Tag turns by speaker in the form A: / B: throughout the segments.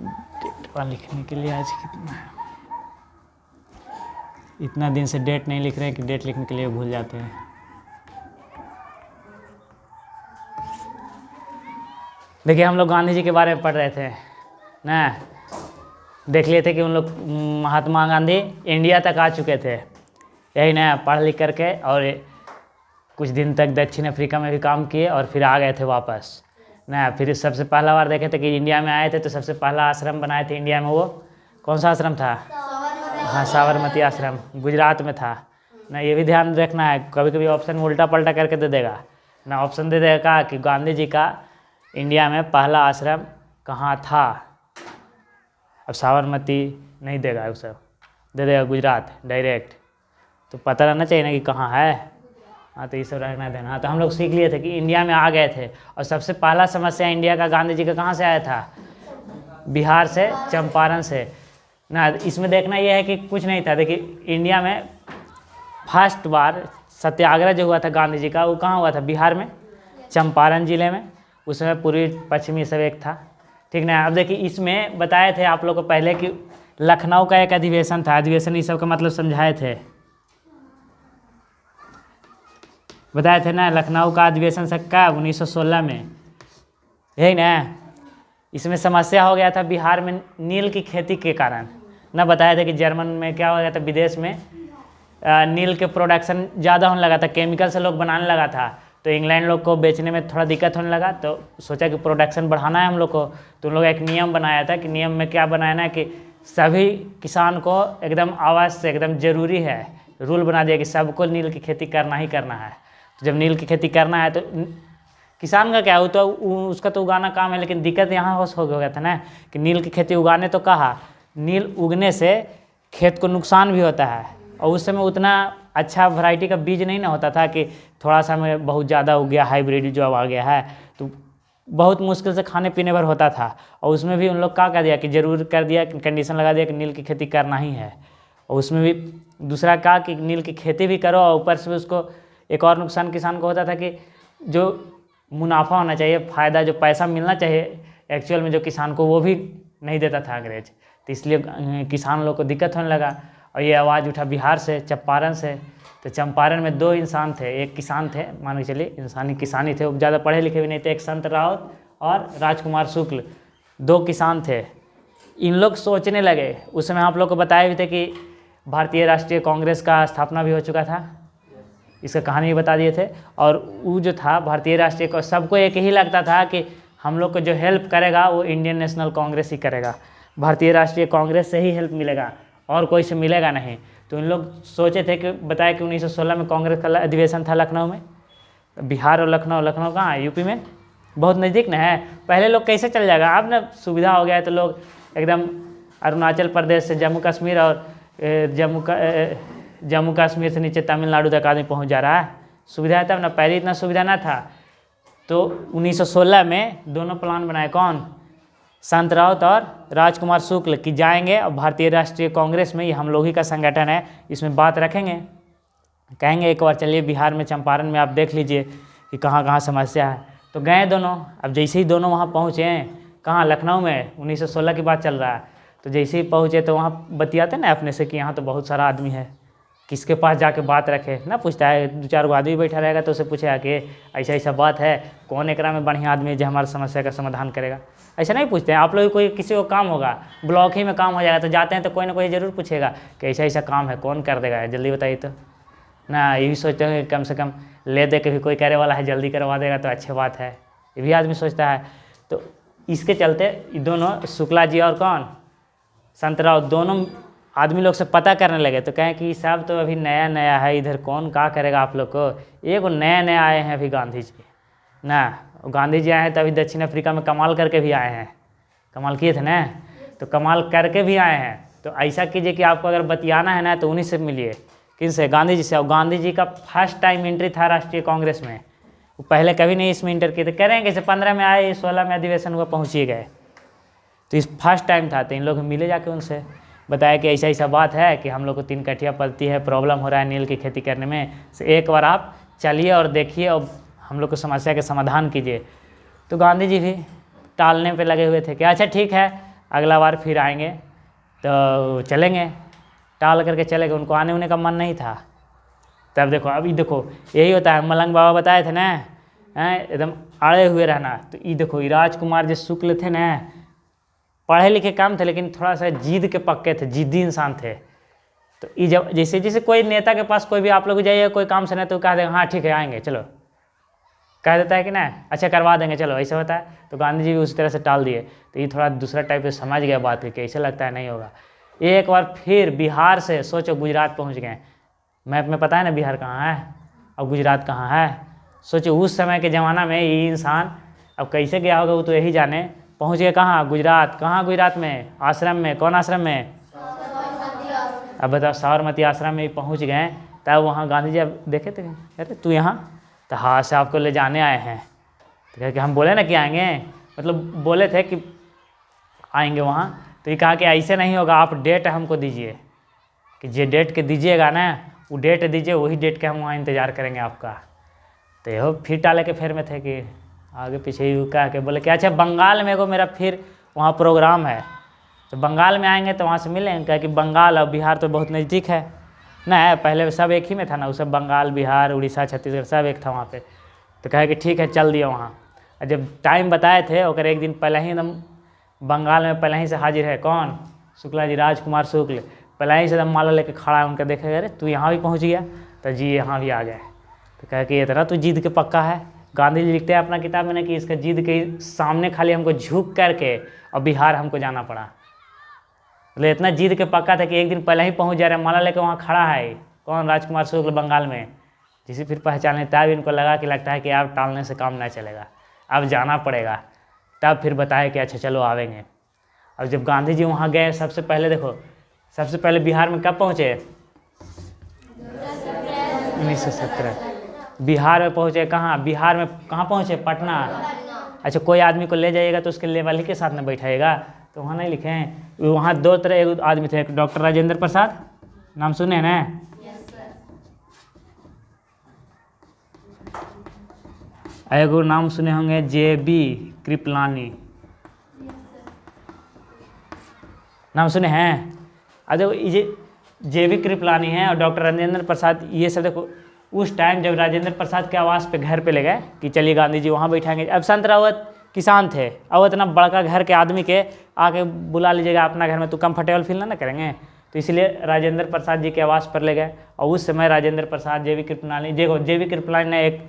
A: Date लिखने के लिए आज कितना है, इतना दिन से डेट नहीं लिख रहे हैं कि डेट लिखने के लिए भूल जाते हैं। देखिए हम लोग गांधी जी के बारे में पढ़ रहे थे ना, देख लिए थे कि उन लोग महात्मा गांधी इंडिया तक आ चुके थे, यही ना, पढ़ लिख करके, और कुछ दिन तक दक्षिण अफ्रीका में भी काम किए और फिर आ गए थे वापस ना। फिर सबसे पहला बार देखे थे कि इंडिया में आए थे तो सबसे पहला आश्रम बनाए थे इंडिया में, वो कौन सा आश्रम था? हाँ, साबरमती आश्रम गुजरात में था ना। ये भी ध्यान रखना है, कभी कभी ऑप्शन में उल्टा पलटा करके दे देगा ना, ऑप्शन दे देगा कि गांधी जी का इंडिया में पहला आश्रम कहाँ था। अब साबरमती नहीं देगा, वो सब दे देगा गुजरात डायरेक्ट, तो पता रहना चाहिए ना कि कहाँ है। हाँ, तो ये सब रखना देना। हाँ, तो हम लोग सीख लिए थे कि इंडिया में आ गए थे, और सबसे पहला समस्या इंडिया का गांधी जी का कहाँ से आया था? बिहार से, चंपारण से ना। इसमें देखना यह है कि कुछ नहीं था। देखिए इंडिया में फर्स्ट बार सत्याग्रह जो हुआ था गांधी जी का, वो कहाँ हुआ था? बिहार में, चंपारण जिले में। उसमें पूर्वी पश्चिमी सब एक था, ठीक ना। अब देखिए इसमें बताए थे आप लोग को पहले कि लखनऊ का एक अधिवेशन था, अधिवेशन इस सब का मतलब समझाए थे, बताए थे ना। लखनऊ का अधिवेशन सबका 1916 में, यही ना। इसमें समस्या हो गया था बिहार में नील की खेती के कारण ना। बताया था कि जर्मन में क्या हो गया था, विदेश में नील के प्रोडक्शन ज़्यादा होने लगा था, केमिकल से लोग बनाने लगा था, तो इंग्लैंड लोग को बेचने में थोड़ा दिक्कत होने लगा, तो सोचा कि प्रोडक्शन बढ़ाना है हम लोग को। तो उन लोग एक नियम बनाया था कि नियम में क्या बनाना है कि सभी किसान को एकदम आवश्यक, एकदम ज़रूरी है, रूल बना दिया कि सबको नील की खेती करना ही करना है। तो जब नील की खेती करना है तो किसान का क्या हो, तो उसका तो उगाना काम है, लेकिन दिक्कत यहाँ हो गया था ना कि नील की खेती उगाने तो कहा, नील उगने से खेत को नुकसान भी होता है, और उस समय उतना अच्छा वैरायटी का बीज नहीं ना होता था कि थोड़ा सा में बहुत ज़्यादा उग गया, हाइब्रिड जो अब आ गया है, तो बहुत मुश्किल से खाने पीने भर होता था। और उसमें भी उन लोग क्या कर दिया कि जरूर कर दिया, कंडीशन लगा दिया कि नील की खेती करना ही है। और उसमें भी दूसरा कहा कि नील की खेती भी करो, और ऊपर से उसको एक और नुकसान किसान को होता था कि जो मुनाफा होना चाहिए, फ़ायदा, जो पैसा मिलना चाहिए एक्चुअल में जो किसान को, वो भी नहीं देता था अंग्रेज। तो इसलिए किसान लोग को दिक्कत होने लगा, और ये आवाज़ उठा बिहार से, चंपारण से। तो चंपारण में दो इंसान थे, एक किसान थे, मान के चलिए इंसानी किसानी थे, वो ज़्यादा पढ़े लिखे भी नहीं थे, एक संत राउत और राजकुमार शुक्ल, दो किसान थे। इन लोग सोचने लगे, उस समय आप लोग को बताए भी थे कि भारतीय राष्ट्रीय कांग्रेस का स्थापना भी हो चुका था, इसका कहानी भी बता दिए थे। और वो जो था भारतीय राष्ट्रीय को, सबको एक ही लगता था कि हम लोग को जो हेल्प करेगा वो इंडियन नेशनल कांग्रेस ही करेगा, भारतीय राष्ट्रीय कांग्रेस से ही हेल्प मिलेगा, और कोई से मिलेगा नहीं। तो इन लोग सोचे थे कि बताया कि 1916 में कांग्रेस का अधिवेशन था लखनऊ में। बिहार और लखनऊ, लखनऊ कहाँ है? यूपी में, बहुत नज़दीक ना है। पहले लोग कैसे चल जाएगा, अब ना सुविधा हो गया है, तो लोग एकदम अरुणाचल प्रदेश से जम्मू कश्मीर, और जम्मू कश्मीर से नीचे तमिलनाडु तक आदमी पहुंच जा रहा है, सुविधा है तब ना, पहले इतना सुविधा ना था। तो 1916 में दोनों प्लान बनाए, कौन? संत राउत और राजकुमार शुक्ल, कि जाएंगे और भारतीय राष्ट्रीय कांग्रेस में, ये हम लोग ही का संगठन है, इसमें बात रखेंगे, कहेंगे एक बार चलिए बिहार में, चंपारण में आप देख लीजिए कि कहाँ कहाँ समस्या है। तो गए दोनों। अब जैसे ही दोनों वहाँ पहुँचे, कहाँ? लखनऊ में, 1916 की बात चल रहा है। तो जैसे ही पहुँचे तो वहाँ बतियाते ना अपने से कि यहाँ तो बहुत सारा आदमी है, किसके पास जाके बात रखे ना, पूछता है, दो चार गो आदमी बैठा रहेगा तो उसे पूछेगा कि ऐसा ऐसा बात है, कौन एकरा में बढ़िया आदमी है जो हमारी समस्या का समाधान करेगा। ऐसा नहीं पूछते हैं। आप लोग कोई किसी को काम होगा, ब्लॉक ही में काम हो जाएगा, तो जाते हैं तो कोई ना कोई ज़रूर पूछेगा कि ऐसा ऐसा काम है, कौन कर देगा, जल्दी बताइए तो ना। ये भी सोचते हैं कि कम से कम ले दे के भी कोई करे वाला है, जल्दी करवा देगा तो अच्छी बात है, ये भी आदमी सोचता है। तो इसके चलते दोनों शुक्ला जी और कौन? संत राउत, दोनों आदमी लोग से पता करने लगे। तो कहें कि सब तो अभी नया नया है, इधर कौन क्या करेगा आप लोग को, एक नया नया आए हैं अभी गांधी जी ना। गांधी जी आए हैं तो अभी दक्षिण अफ्रीका में कमाल करके भी आए हैं, कमाल किए थे ना, तो कमाल करके भी आए हैं। तो ऐसा कीजिए कि आपको अगर बतियाना है ना तो उन्हीं से मिलिए, किन से? गांधी जी से। और गांधी जी का फर्स्ट टाइम एंट्री था राष्ट्रीय कांग्रेस में, वो पहले कभी नहीं इसमें इंटर किए थे। कह रहे हैं कैसे 15 में आए, 16 में अधिवेशन हुआ, पहुँचिए गए, तो इस फर्स्ट टाइम था। तो इन लोग मिले जाके उनसे, बताया कि ऐसा ऐसा बात है कि हम लोग को 3 कठिया पलती है, प्रॉब्लम हो रहा है नील की खेती करने में, तो एक बार आप चलिए और देखिए और हम लोग को समस्या के समाधान कीजिए। तो गांधी जी भी टालने पे लगे हुए थे कि अच्छा ठीक है, अगला बार फिर आएंगे तो चलेंगे, टाल करके चले गए, उनको आने उने का मन नहीं था। तब देखो अभी देखो यही होता है, मलंग बाबा बताए थे ना, हैं एकदम अड़े हुए रहना। तो ये देखो ये राजकुमार जी शुक्ल थे ना, पढ़े लिखे कम थे लेकिन थोड़ा सा जिद के पक्के थे, जिद्दी इंसान थे। तो ये जब जैसे जैसे कोई नेता के पास कोई भी आप लोग जाइए कोई काम से नहीं तो कह देगा हाँ ठीक है आएंगे चलो, कह देता है कि ना अच्छा करवा देंगे चलो, ऐसा होता है। तो गांधी जी भी उसी तरह से टाल दिए। तो ये थोड़ा दूसरा टाइप से समझ गया बात कि ऐसा लगता है नहीं होगा। एक बार फिर बिहार से सोचो गुजरात पहुंच गए, मैप में पता है ना बिहार कहाँ है और गुजरात कहाँ है। सोचो उस समय के ज़माना में ये इंसान अब कैसे गया होगा वो तो यही जाने। पहुँच गए कहाँ, गुजरात। कहाँ गुजरात में, आश्रम में। कौन आश्रम में, अब बताओ साबरमती आश्रम में पहुँच गए। तब वहाँ गांधी जी अब देखे थे, अरे तू यहाँ, तो हाँ से आपको ले जाने आए हैं। तो कह कि हम बोले ना कि आएंगे, मतलब बोले थे कि आएंगे वहाँ। तो ये कहा कि ऐसे नहीं होगा, आप डेट हमको दीजिए कि जे डेट के दीजिएगा ना वो डेट दीजिए, वही डेट के हम वहाँ इंतज़ार करेंगे आपका। तो यहो फिर टाले के फेर में थे कि आगे पीछे ही कह के बोले कि अच्छा बंगाल में एगो मेरा फिर वहाँ प्रोग्राम है, तो बंगाल में आएंगे तो वहाँ से मिलेंगे। कहे कि बंगाल और बिहार तो बहुत नज़दीक है ना, पहले सब एक ही में था ना, वो सब बंगाल बिहार उड़ीसा छत्तीसगढ़ सब एक था वहाँ पे। तो कहे कि ठीक है चल दिया वहाँ। और जब टाइम बताए थे और एक दिन पहले ही एकदम बंगाल में पहले ही से हाजिर है कौन, शुक्ला जी, राजकुमार शुक्ल पहले ही से एकदम माला लेके खड़ा है। उनका देखेगा अरे तू यहाँ भी पहुँच गया, तो जी यहाँ भी आ गए। तो कहे कि इतना तो जिद के पक्का है। गांधी जी लिखते हैं अपना किताब में ना कि इसका जिद के सामने खाली हमको झुक करके और बिहार हमको जाना पड़ा। मतलब इतना जिद के पक्का था कि एक दिन पहले ही पहुंच जा रहे हैं, माला लेकर वहाँ खड़ा है कौन, राजकुमार शुक्ल बंगाल में। जिसे फिर पहचाने तब इनको लगा कि लगता है कि अब टालने से काम नहीं चलेगा, अब जाना पड़ेगा। तब फिर बताया कि अच्छा चलो आवेंगे। अब जब गांधी जी वहाँ गए सबसे पहले देखो, सबसे पहले बिहार में कब पहुँचे, 1917 बिहार में पहुँचे। कहाँ बिहार में, कहाँ पहुँचे, पटना। अच्छा कोई आदमी को ले जाइएगा तो उसके लेवल ही के साथ में बैठाएगा, तो वहाँ नहीं लिखे हैं। वहाँ दो तरह एक आदमी थे, एक डॉक्टर राजेंद्र प्रसाद, नाम सुने हैं ना, एगो नाम सुने होंगे JB कृपलानी, नाम सुने हैं। और देखो ये JB कृपलानी है और डॉक्टर राजेंद्र प्रसाद, ये सब देखो उस टाइम जब राजेंद्र प्रसाद के आवास पे घर पे ले गए कि चलिए गांधी जी वहाँ बैठाएंगे। अब संत रावत किसान थे और इतना बड़का घर के आदमी के आके बुला लीजिएगा अपना घर में तो कंफर्टेबल फील ना करेंगे। तो इसलिए राजेंद्र प्रसाद जी के आवास पर ले गए। और उस समय राजेंद्र प्रसाद JB कृपलानी, देखो JB कृपलानी ने एक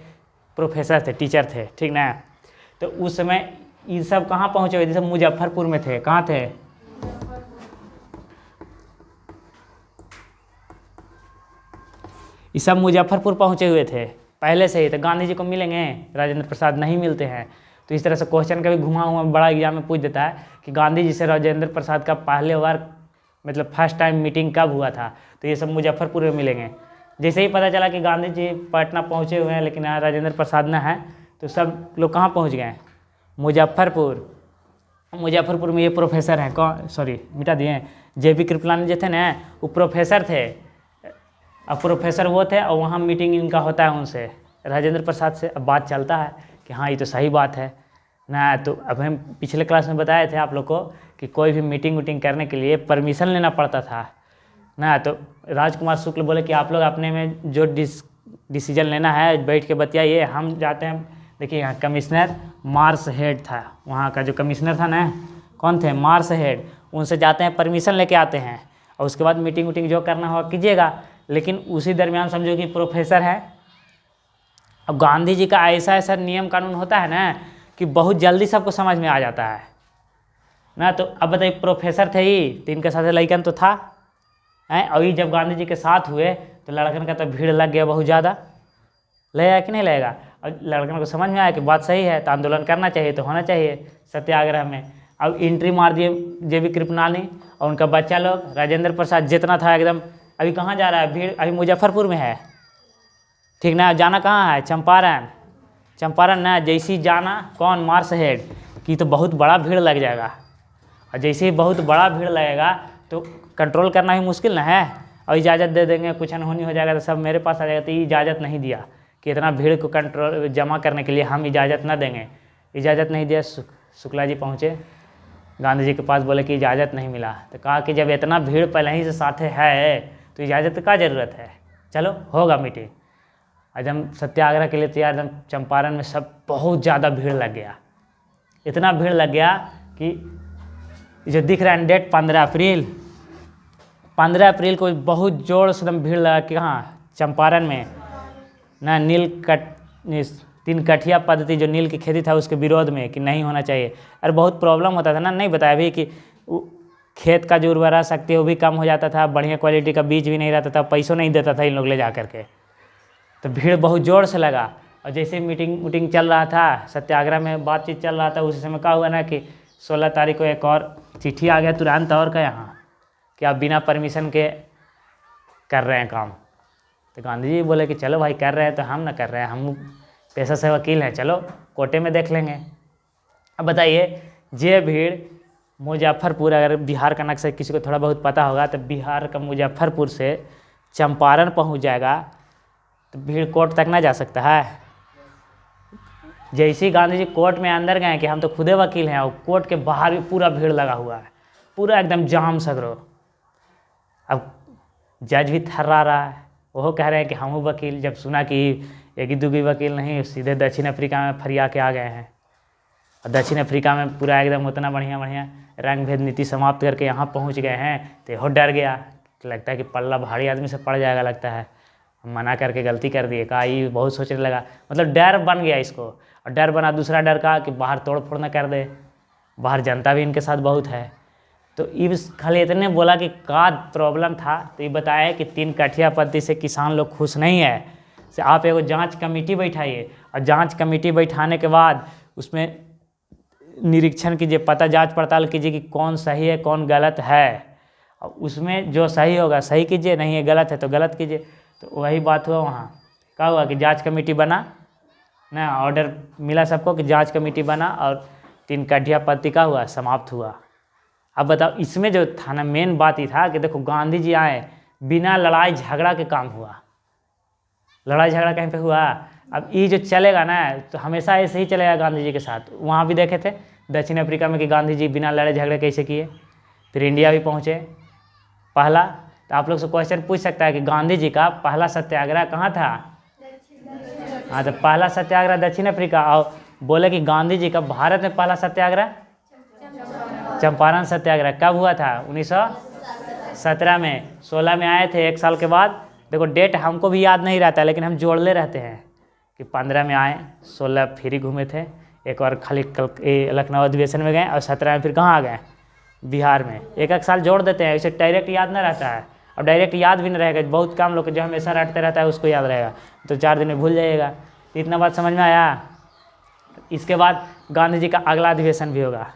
A: प्रोफेसर थे, टीचर थे, ठीक ना। तो उस समय ये सब कहाँ पहुँचे हुए, जैसे मुजफ्फरपुर में थे। कहाँ थे, ये सब मुजफ्फरपुर पहुँचे हुए थे पहले से ही। तो गांधी जी को मिलेंगे, राजेंद्र प्रसाद नहीं मिलते हैं। तो इस तरह से क्वेश्चन कभी घुमा हुआ बड़ा एग्जाम में पूछ देता है कि गांधी जी से राजेंद्र प्रसाद का पहले बार मतलब फर्स्ट टाइम मीटिंग कब हुआ था। तो ये सब मुजफ्फरपुर में मिलेंगे। जैसे ही पता चला कि गांधी जी पटना पहुँचे हुए हैं लेकिन यहाँ राजेंद्र प्रसाद न है, तो सब लोग कहाँ पहुँच गए, मुजफ्फरपुर। मुजफ्फरपुर में ये प्रोफेसर हैं, कौन, सॉरी मिटा दिए, JB कृपलानी जो थे ना वो प्रोफेसर थे। अब प्रोफेसर वो थे और वहाँ मीटिंग इनका होता है उनसे, राजेंद्र प्रसाद से। अब बात चलता है कि हाँ ये तो सही बात है ना। तो अब हम पिछले क्लास में बताए थे आप लोग को कि कोई भी मीटिंग वूटिंग करने के लिए परमिशन लेना पड़ता था ना। तो राजकुमार शुक्ल बोले कि आप लोग अपने में जो डिसीजन लेना है बैठ के बतियाइए, हम जाते हैं। देखिए यहाँ कमिश्नर मार्स हेड था, वहाँ का जो कमिश्नर था ना, कौन थे, मार्स हेड। उनसे जाते हैं परमिशन लेके आते हैं और उसके बाद मीटिंग वूटिंग जो करना होगा कीजिएगा। लेकिन उसी दरमियान समझो कि प्रोफेसर है। अब गांधी जी का ऐसा ऐसा नियम कानून होता है ना कि बहुत जल्दी सबको समझ में आ जाता है ना। तो अब बताइए प्रोफेसर थे ही, तो इनके साथ लड़कन तो था हैं। और ये जब गांधी जी के साथ हुए तो लड़कन का तो भीड़ लग गया बहुत ज़्यादा, लगेगा कि नहीं लगेगा। और लड़कन को समझ में आया कि बात सही है, तो आंदोलन करना चाहिए, तो होना चाहिए सत्याग्रह में। अब एंट्री मार दिए JB कृपलानी और उनका बच्चा लोग, राजेंद्र प्रसाद जितना था एकदम। अभी कहाँ जा रहा है भीड़, अभी मुजफ्फरपुर में है, ठीक ना। जाना कहाँ है, चंपारण। चंपारण ना, जैसे ही जाना कौन, मार्स हेड की, तो बहुत बड़ा भीड़ लग जाएगा। और जैसे ही बहुत बड़ा भीड़ लगेगा तो कंट्रोल करना भी मुश्किल ना है। और इजाज़त दे देंगे, कुछ अनहोनी हो जाएगा तो सब मेरे पास आ जाएगा। तो ये इजाज़त नहीं दिया कि इतना भीड़ को कंट्रोल जमा करने के लिए हम इजाज़त ना देंगे, इजाज़त नहीं दिया। शुक्ला जी पहुँचे गांधी जी के पास, बोले कि इजाज़त नहीं मिला। तो कहा कि जब इतना भीड़ पहले ही से साथे है तो इजाज़त का ज़रूरत है, चलो होगा मीटिंग। आज हम सत्याग्रह के लिए तैयार, एकदम चंपारण में सब बहुत ज़्यादा भीड़ लग गया। इतना भीड़ लग गया कि जो दिख रहा है डेट 15 अप्रैल को बहुत जोर से एकदम भीड़ लगा कि हाँ चंपारण में ना तीन कठिया पद्धति जो नील की खेती था उसके विरोध में कि नहीं होना चाहिए। अरे बहुत प्रॉब्लम होता था ना, नहीं बताया भी कि खेत का जो उर्वरा शक्ति है वो भी कम हो जाता था, बढ़िया क्वालिटी का बीज भी नहीं रहता था, पैसों नहीं देता था इन लोग ले जा करके। तो भीड़ बहुत ज़ोर से लगा। और जैसे मीटिंग चल रहा था, सत्याग्रह में बातचीत चल रहा था, उसी समय क्या हुआ ना कि 16 तारीख को एक और चिट्ठी आ गया तुरंत और का यहाँ कि आप बिना परमिशन के कर रहे हैं काम। तो गांधी जी बोले कि चलो भाई कर रहे हैं तो हम ना कर रहे हैं, हम पेशा से वकील हैं, चलो कोर्टे में देख लेंगे। अब बताइए ये भीड़ मुजफ्फरपुर, अगर बिहार का नक्शा किसी को थोड़ा बहुत पता होगा तो बिहार का मुजफ्फरपुर से चंपारण पहुंच जाएगा तो भीड़ कोर्ट तक ना जा सकता है। जैसे ही गांधी जी कोर्ट में अंदर गए कि हम तो खुदे वकील हैं, और कोर्ट के बाहर भी पूरा भीड़ लगा हुआ है, पूरा एकदम जाम सगरो। अब जज भी थर्रा रहा है, वो कह रहे हैं कि हम वकील, जब सुना कि एक ही दूगी वकील नहीं, सीधे दक्षिण अफ्रीका में फरिया के आ गए हैं। और दक्षिण अफ्रीका में पूरा एकदम उतना बढ़िया रंग भेद नीति समाप्त करके यहाँ पहुँच गए हैं। तो हो डर गया, लगता है कि पल्ला भारी आदमी से पड़ जाएगा, लगता है मना करके गलती कर दिए। कहा ये बहुत सोचने लगा, मतलब डर बन गया इसको। और डर बना, दूसरा डर का कि बाहर तोड़ फोड़ न कर दे, बाहर जनता भी इनके साथ बहुत है। तो इस खाली इतने बोला कि का प्रॉब्लम था, तो ये बताया कि 3 कठिया पद्धति से किसान लोग खुश नहीं है, से आप एगो जांच कमेटी बैठाइए, और जांच कमेटी बैठाने के बाद उसमें निरीक्षण कीजिए, पता जांच पड़ताल कीजिए कि कौन सही है कौन गलत है, और उसमें जो सही होगा सही कीजिए, नहीं है गलत है तो गलत कीजिए। तो वही बात हुआ वहाँ। क्या हुआ कि जांच कमेटी बना ना, ऑर्डर मिला सबको कि जांच कमेटी बना, और 3 कठिया पद्धति का हुआ समाप्त हुआ। अब बताओ इसमें जो था ना, मेन बात ये था कि देखो गांधी जी आए, बिना लड़ाई झगड़ा के काम हुआ। लड़ाई झगड़ा कहीं पे हुआ? अब ये जो चलेगा ना तो हमेशा ऐसे ही चलेगा गांधी जी के साथ। वहाँ भी देखे थे दक्षिण अफ्रीका में कि गांधी जी बिना लड़े झगड़े कैसे किए। फिर इंडिया भी पहुँचे पहला। तो आप लोग से क्वेश्चन पूछ सकता है कि गांधी जी का पहला सत्याग्रह कहाँ था? हाँ, तो पहला सत्याग्रह दक्षिण अफ्रीका। और बोले कि गांधी जी का भारत में पहला सत्याग्रह चंपारण सत्याग्रह कब हुआ था? 1917 में। 16 में आए थे, 1 साल के बाद। देखो डेट हमको भी याद नहीं रहता, लेकिन हम जोड़ले रहते हैं कि 15 में आए, 16 फिर ही घूमे थे, एक और खाली लखनऊ अधिवेशन में गए, और 17 में फिर कहाँ आ गए? बिहार में। एक साल जोड़ देते हैं, इसे डायरेक्ट याद ना रहता है। और डायरेक्ट याद भी नहीं रहेगा, बहुत कम लोग जो हमेशा रटते रहता है उसको याद रहेगा, तो 4 दिन में भूल जाइएगा। इतना बात समझ में आया? इसके बाद गांधी जी का अगला अधिवेशन भी होगा।